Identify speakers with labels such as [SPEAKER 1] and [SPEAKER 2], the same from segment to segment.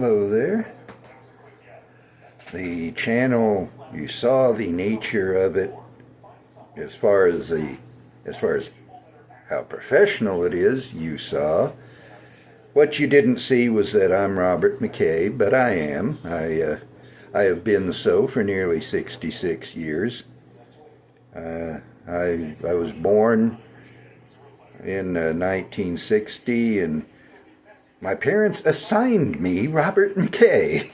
[SPEAKER 1] Hello there. The channel, you saw the nature of it as far as how professional it is, you saw. What you didn't see was that I'm Robert McKay, but I am. I have been so for nearly 66 years. I was born in 1960, and my parents assigned me Robert McKay.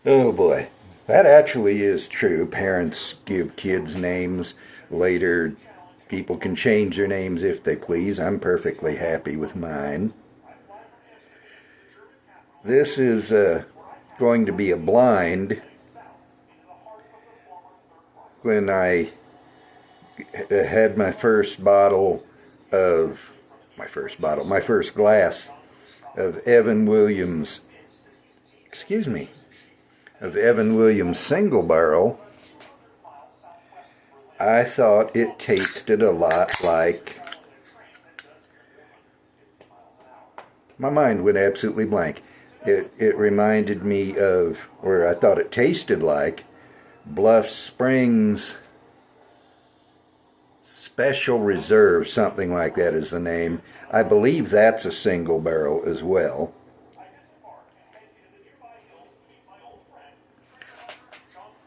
[SPEAKER 1] Oh boy, that actually is true. Parents give kids names. Later, people can change their names if they please. I'm perfectly happy with mine. This is going to be a blind. When I had my first glass of Evan Williams single barrel, I thought it tasted a lot like, my mind went absolutely blank. It reminded me of, or I thought it tasted like, Bluff Springs Special Reserve, something like that is the name. I believe that's a single barrel as well.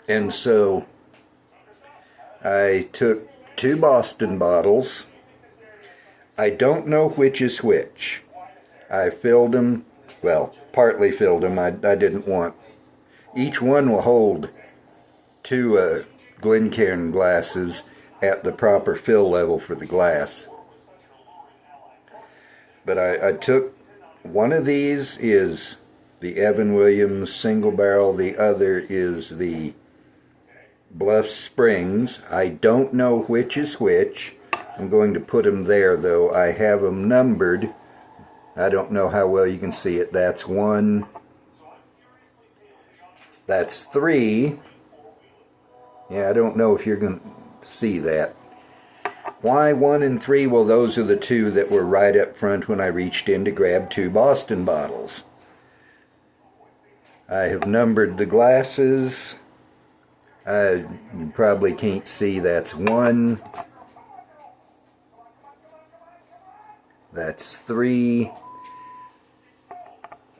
[SPEAKER 1] And so I took 2 Boston bottles. I don't know which is which. I filled them, well, partly filled them. I didn't want. Each one will hold 2 Glencairn glasses at the proper fill level for the glass. But I took, one of these is the Evan Williams single barrel, the other is the Bluff Springs. I don't know which is which. I'm going to put them there, though. I have them numbered. I don't know how well you can see it. That's 1. That's 3. Yeah, I don't know if you're going to see that. Why 1 and 3? Well, those are the 2 that were right up front when I reached in to grab 2 Boston bottles. I have numbered the glasses. You probably can't see. That's 1. That's 3.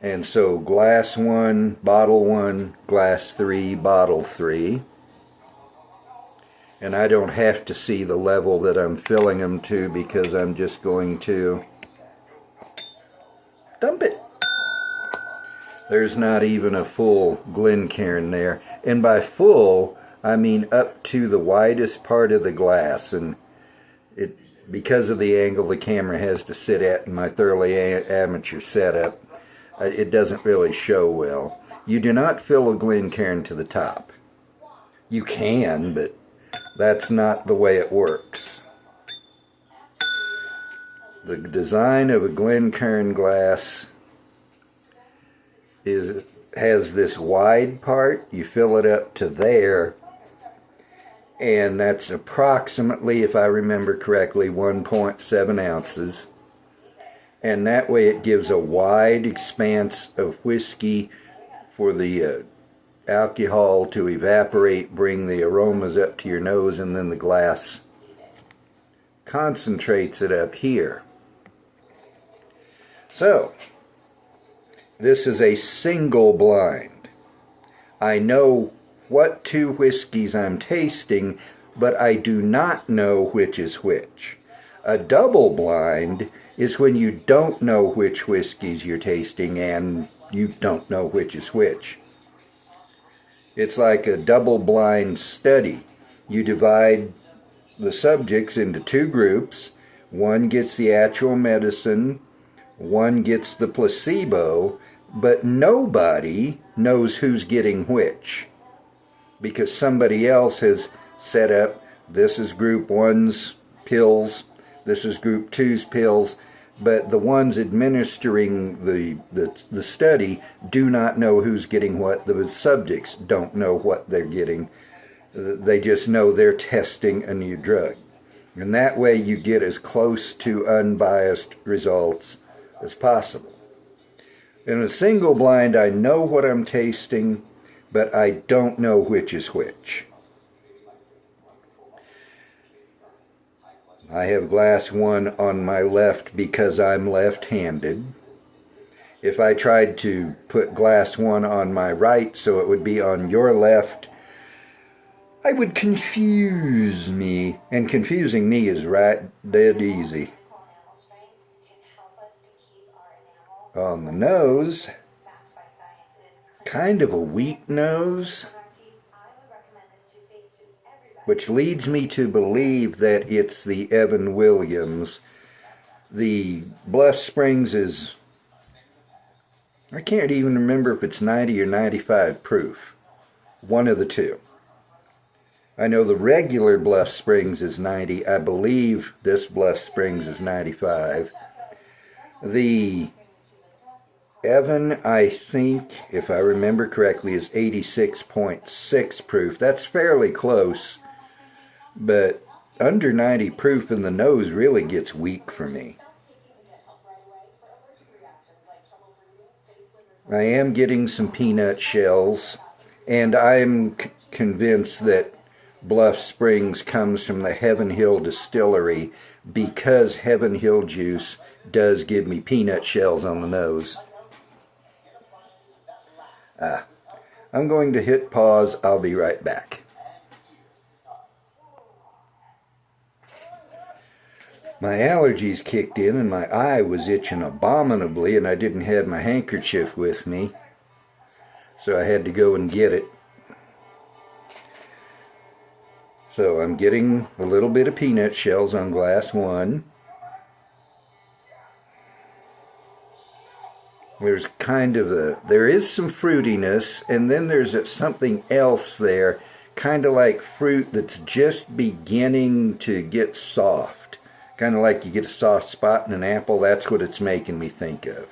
[SPEAKER 1] And so glass 1, bottle 1, glass 3, bottle 3. And I don't have to see the level that I'm filling them to, because I'm just going to dump it. There's not even a full Glencairn there. And by full, I mean up to the widest part of the glass. And because of the angle the camera has to sit at in my thoroughly amateur setup, it doesn't really show well. You do not fill a Glencairn to the top. You can, but that's not the way it works. The design of a Glencairn glass has this wide part. You fill it up to there, and that's approximately, if I remember correctly, 1.7 ounces. And that way it gives a wide expanse of whiskey for the alcohol to evaporate, bring the aromas up to your nose, and then the glass concentrates it up here. So, this is a single blind. I know what 2 whiskeys I'm tasting, but I do not know which is which. A double blind is when you don't know which whiskeys you're tasting and you don't know which is which. It's like a double-blind study. You divide the subjects into 2 groups. One gets the actual medicine, one gets the placebo, but nobody knows who's getting which, because somebody else has set up, this is group 1's pills, this is group 2's pills, but the ones administering the study do not know who's getting what. The subjects don't know what they're getting. They just know they're testing a new drug. And that way you get as close to unbiased results as possible. In a single blind, I know what I'm tasting, but I don't know which is which. I have glass 1 on my left because I'm left-handed. If I tried to put glass 1 on my right so it would be on your left, I would confuse me, and confusing me is right dead easy. On the nose, kind of a weak nose, which leads me to believe that it's the Evan Williams. The Bluff Springs is, I can't even remember if it's 90 or 95 proof. One of the two. I know the regular Bluff Springs is 90. I believe this Bluff Springs is 95. The Evan, I think, if I remember correctly, is 86.6 proof. That's fairly close, but under 90 proof in the nose really gets weak for me. I am getting some peanut shells, and I'm convinced that Bluff Springs comes from the Heaven Hill Distillery because Heaven Hill juice does give me peanut shells on the nose. I'm going to hit pause. I'll be right back. My allergies kicked in and my eye was itching abominably, and I didn't have my handkerchief with me, so I had to go and get it. So I'm getting a little bit of peanut shells on glass 1. There's kind of there is some fruitiness, and then there's something else there, kind of like fruit that's just beginning to get soft. Kind of like you get a soft spot in an apple. That's what it's making me think of.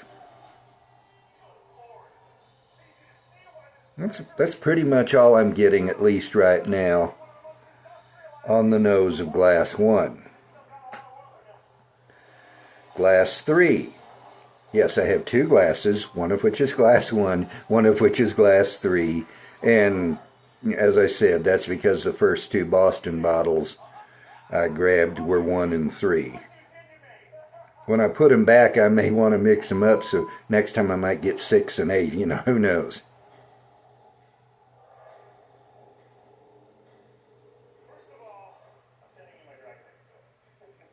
[SPEAKER 1] That's pretty much all I'm getting, at least right now, on the nose of glass 1. Glass 3. Yes, I have 2 glasses, one of which is glass 1, one of which is glass 3. And as I said, that's because the first 2 Boston bottles I grabbed were 1 and 3. When I put them back, I may want to mix them up, so next time I might get 6 and 8. Who knows?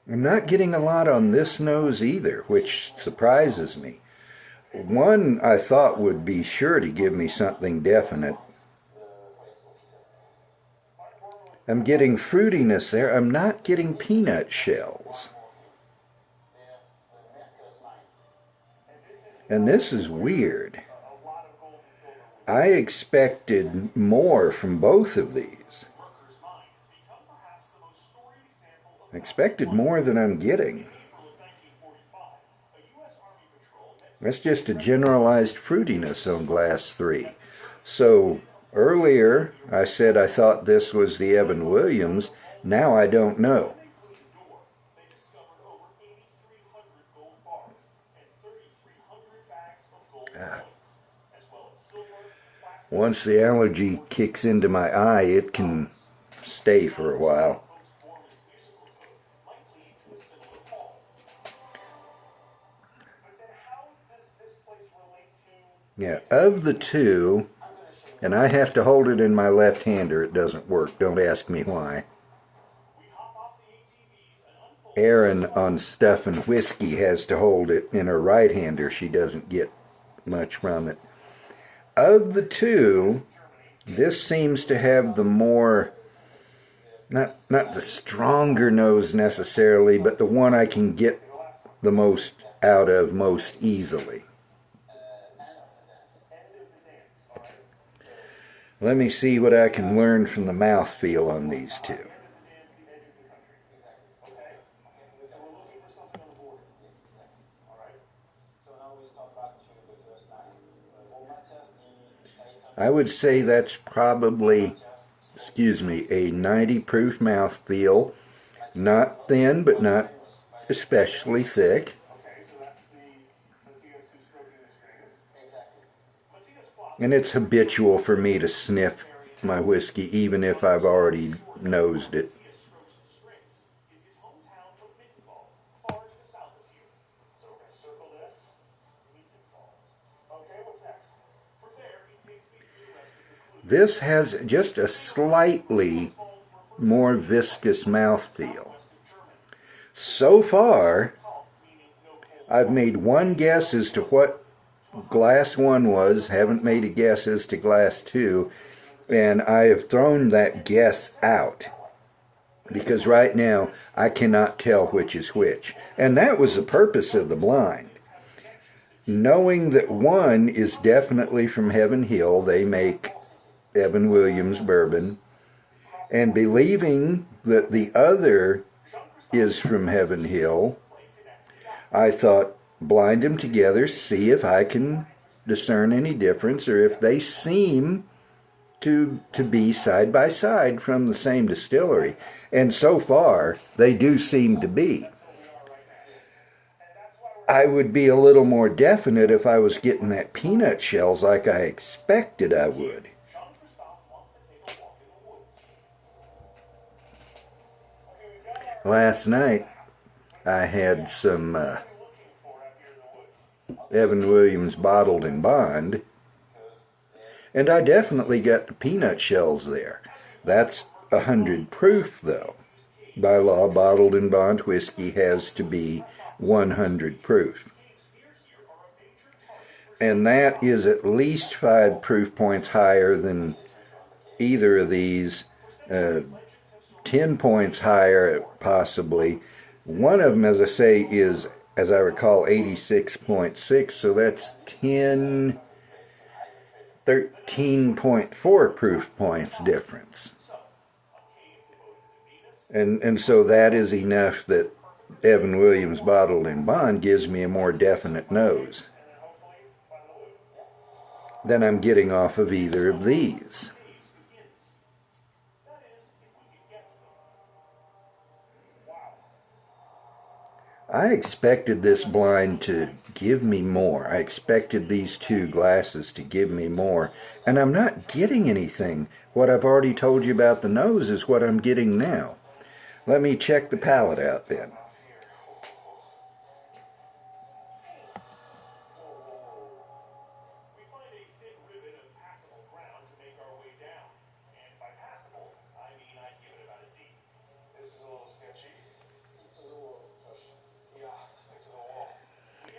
[SPEAKER 1] I'm not getting a lot on this nose either, which surprises me. One I thought would be sure to give me something definite. I'm getting fruitiness there. I'm not getting peanut shells. And this is weird. I expected more from both of these. I expected more than I'm getting. That's just a generalized fruitiness on glass 3. So earlier I said I thought this was the Evan Williams. Now I don't know. Once the allergy kicks into my eye, it can stay for a while. Yeah, of the 2, and I have to hold it in my left hand or it doesn't work. Don't ask me why. Erin on Stuff and Whiskey has to hold it in her right hand or she doesn't get much from it. Of the 2, this seems to have the more, not the stronger nose necessarily, but the one I can get the most out of most easily. Let me see what I can learn from the mouthfeel on these 2. I would say that's probably, a 90 proof mouthfeel. Not thin, but not especially thick. And it's habitual for me to sniff my whiskey even if I've already nosed it. This has just a slightly more viscous mouthfeel. So far, I've made one guess as to what glass 1 was, haven't made a guess as to glass 2, and I have thrown that guess out because right now I cannot tell which is which. And that was the purpose of the blind. Knowing that 1 is definitely from Heaven Hill, they make Evan Williams bourbon, and believing that the other is from Heaven Hill, I thought, blind them together, see if I can discern any difference, or if they seem to be side by side from the same distillery. And so far, they do seem to be. I would be a little more definite if I was getting that peanut shells like I expected I would. Last night, I had some Evan Williams bottled in bond, and I definitely got the peanut shells there. That's 100 proof, though. By law, bottled in bond whiskey has to be 100 proof. And that is at least 5 proof points higher than either of these. 10 points higher, possibly. One of them, as I say, is, as I recall, 86.6, so that's 13.4 proof points difference. And so that is enough that Evan Williams bottled in bond gives me a more definite nose than I'm getting off of either of these. I expected this blind to give me more. I expected these 2 glasses to give me more. And I'm not getting anything. What I've already told you about the nose is what I'm getting now. Let me check the palate out then.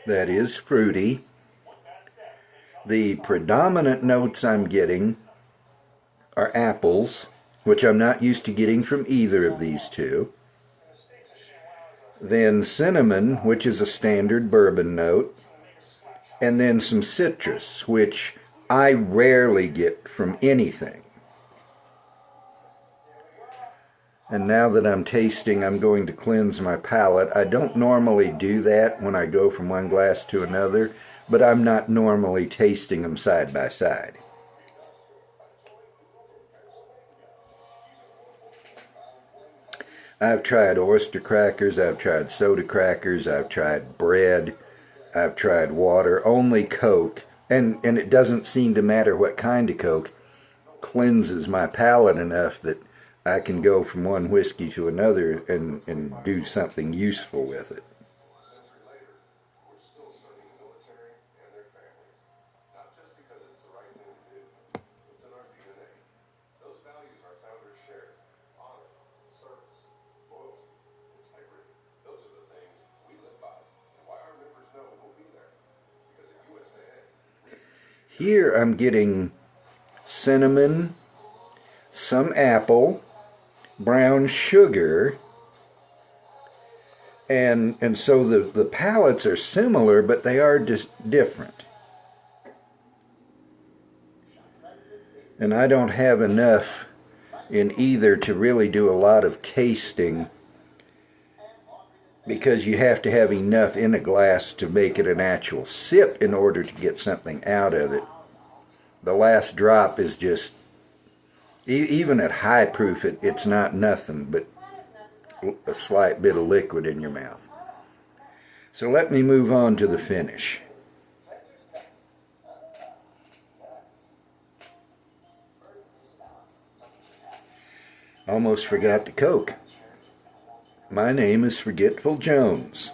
[SPEAKER 1] That is fruity. The predominant notes I'm getting are apples, which I'm not used to getting from either of these 2. Then cinnamon, which is a standard bourbon note. And then some citrus, which I rarely get from anything. And now that I'm tasting, I'm going to cleanse my palate. I don't normally do that when I go from one glass to another, but I'm not normally tasting them side by side. I've tried oyster crackers, I've tried soda crackers, I've tried bread, I've tried water, only Coke, and it doesn't seem to matter what kind of Coke, cleanses my palate enough that I can go from one whiskey to another and do something useful with it. Here I'm getting cinnamon, some apple, brown sugar, and so the palates are similar, but they are just different. And I don't have enough in either to really do a lot of tasting, because you have to have enough in a glass to make it an actual sip in order to get something out of it. The last drop is just, even at high proof, it's not nothing but a slight bit of liquid in your mouth. So let me move on to the finish. Almost forgot the Coke. My name is Forgetful Jones.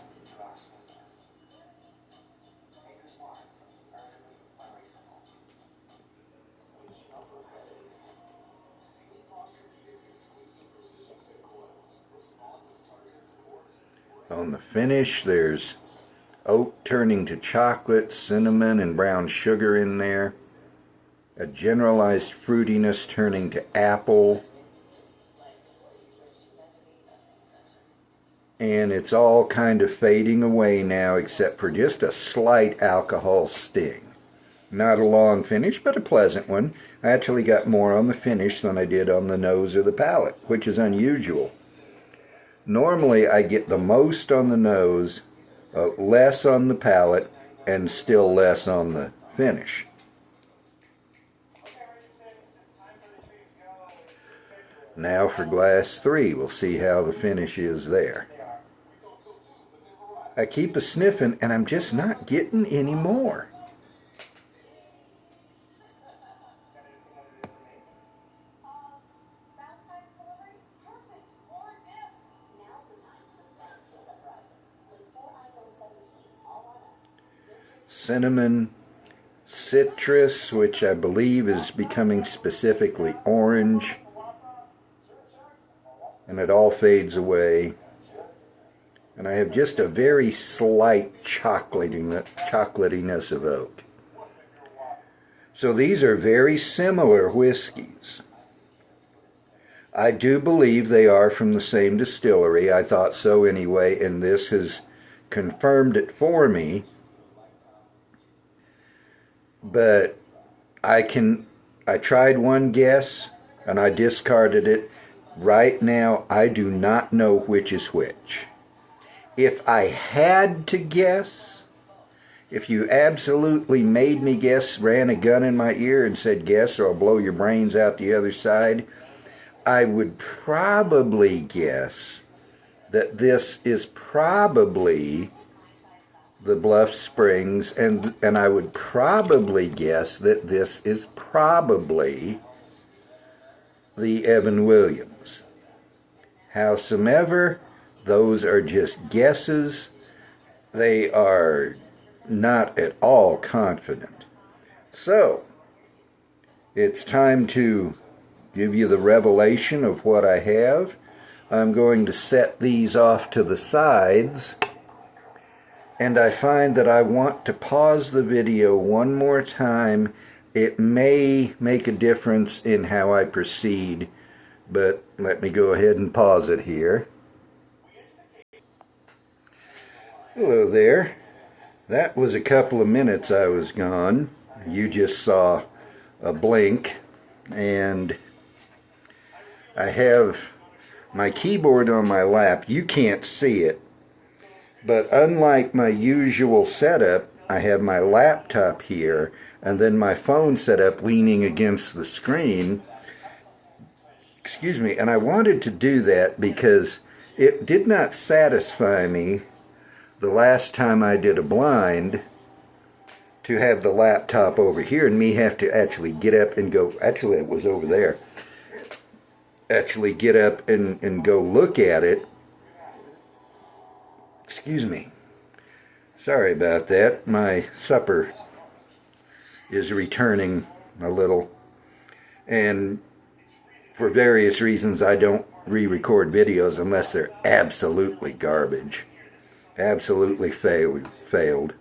[SPEAKER 1] On the finish, there's oat turning to chocolate, cinnamon and brown sugar in there. A generalized fruitiness turning to apple. And it's all kind of fading away now except for just a slight alcohol sting. Not a long finish, but a pleasant one. I actually got more on the finish than I did on the nose or the palate, which is unusual. Normally I get the most on the nose, less on the palate, and still less on the finish. Now for glass 3, we'll see how the finish is there. I keep a sniffing and I'm just not getting any more. Cinnamon, citrus, which I believe is becoming specifically orange, and it all fades away. And I have just a very slight chocolatiness of oak. So these are very similar whiskeys. I do believe they are from the same distillery. I thought so anyway, and this has confirmed it for me. But I tried one guess and I discarded it. Right now, I do not know which is which. If I had to guess, if you absolutely made me guess, ran a gun in my ear and said guess or I'll blow your brains out the other side, I would probably guess that this is probably the Bluff Springs, and I would probably guess that this is probably the Evan Williams. Howsoever, those are just guesses. They are not at all confident. So, it's time to give you the revelation of what I have. I'm going to set these off to the sides, and I find that I want to pause the video one more time. It may make a difference in how I proceed, but let me go ahead and pause it here. Hello there. That was a couple of minutes I was gone. You just saw a blink, and I have my keyboard on my lap. You can't see it, but unlike my usual setup, I have my laptop here and then my phone set up leaning against the screen. Excuse me, and I wanted to do that because it did not satisfy me the last time I did a blind to have the laptop over here and me have to actually get up and go, actually it was over there, actually get up and go look at it. Excuse me. Sorry about that. My supper is returning a little, and for various reasons I don't re-record videos unless they're absolutely garbage. Absolutely failed.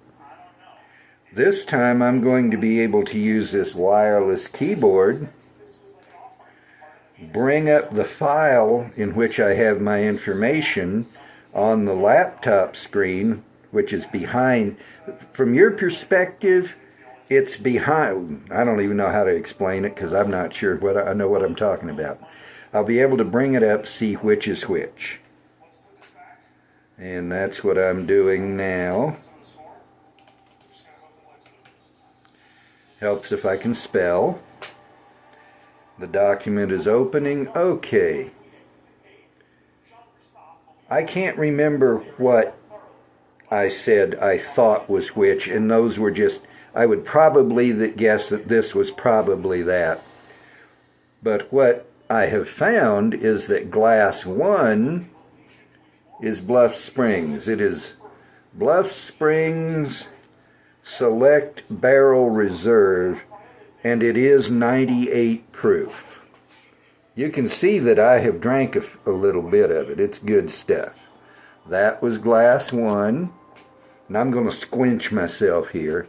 [SPEAKER 1] This time I'm going to be able to use this wireless keyboard, bring up the file in which I have my information on the laptop screen, which is behind. From your perspective, it's behind. I don't even know how to explain it because I'm not sure what I know what I'm talking about. I'll be able to bring it up, see which is which. And that's what I'm doing now. Helps if I can spell. The document is opening. Okay. I can't remember what I said I thought was which, and those were just, I would probably guess that this was probably that. But what I have found is that glass 1 is Bluff Springs. It is Bluff Springs Select Barrel Reserve, and it is 98 proof. You can see that I have drank a little bit of it. It's good stuff. That was glass 1, and I'm going to squinch myself here.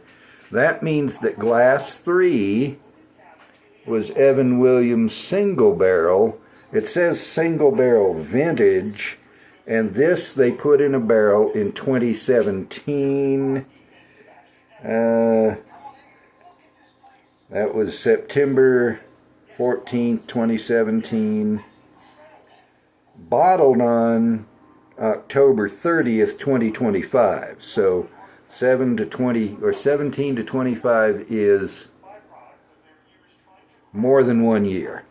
[SPEAKER 1] That means that glass 3 was Evan Williams single barrel. It says single barrel vintage, and this they put in a barrel in 2017. That was September 14th, 2017. Bottled on October 30th, 2025. So 7 to 20 or 17 to 25 is more than 1 year.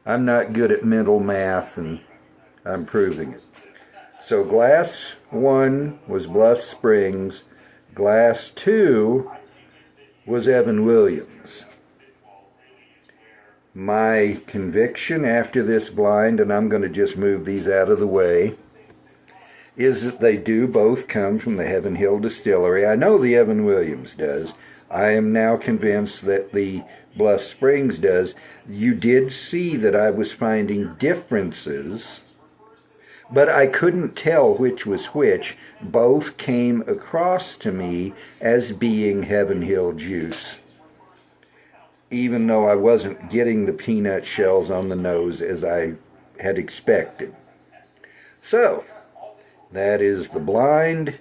[SPEAKER 1] I'm not good at mental math, and I'm proving it. So glass 1 was Bluff Springs. Glass 2 was Evan Williams. My conviction after this blind, and I'm going to just move these out of the way, is that they do both come from the Heaven Hill Distillery. I know the Evan Williams does. I am now convinced that the Bluff Springs does. You did see that I was finding differences, but I couldn't tell which was which. Both came across to me as being Heaven Hill juice, even though I wasn't getting the peanut shells on the nose as I had expected. So, that is the blind.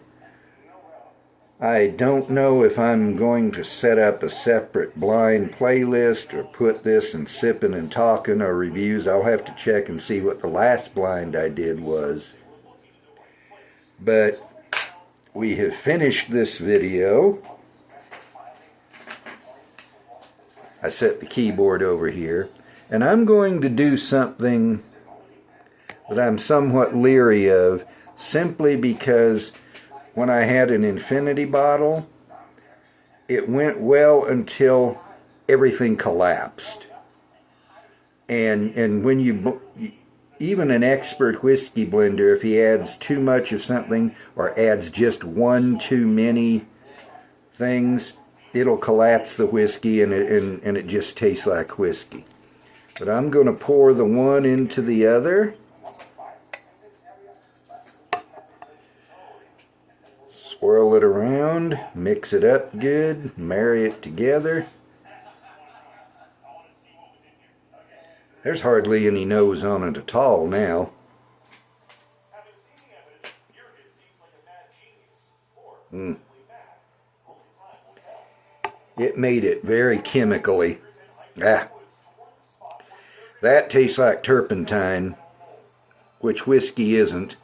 [SPEAKER 1] I don't know if I'm going to set up a separate blind playlist or put this in Sippin and Talkin or reviews. I'll have to check and see what the last blind I did was. But we have finished this video. I set the keyboard over here, and I'm going to do something that I'm somewhat leery of, simply because when I had an infinity bottle, it went well until everything collapsed. And when even an expert whiskey blender, if he adds too much of something or adds just one too many things, it'll collapse the whiskey, and it just tastes like whiskey. But I'm going to pour the one into the other. Swirl it around, mix it up good, marry it together. There's hardly any nose on it at all now. It made it very chemically. That tastes like turpentine, which whiskey isn't.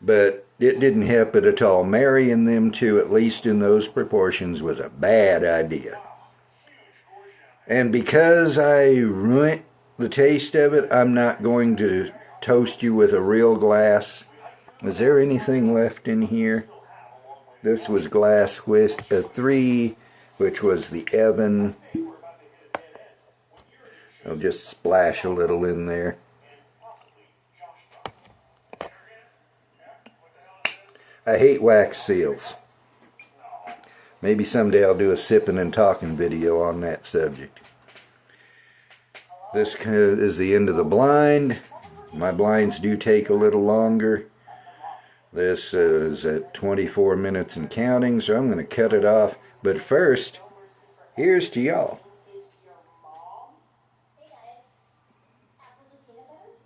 [SPEAKER 1] But it didn't help it at all. Marrying them two, at least in those proportions, was a bad idea. And because I ruined the taste of it, I'm not going to toast you with a real glass. Is there anything left in here? This was glass 3, which was the Evan. I'll just splash a little in there. I hate wax seals. Maybe someday I'll do a Sippin and Talkin video on that subject. This is the end of the blind. My blinds do take a little longer. This is at 24 minutes and counting, so I'm going to cut it off. But first, here's to y'all.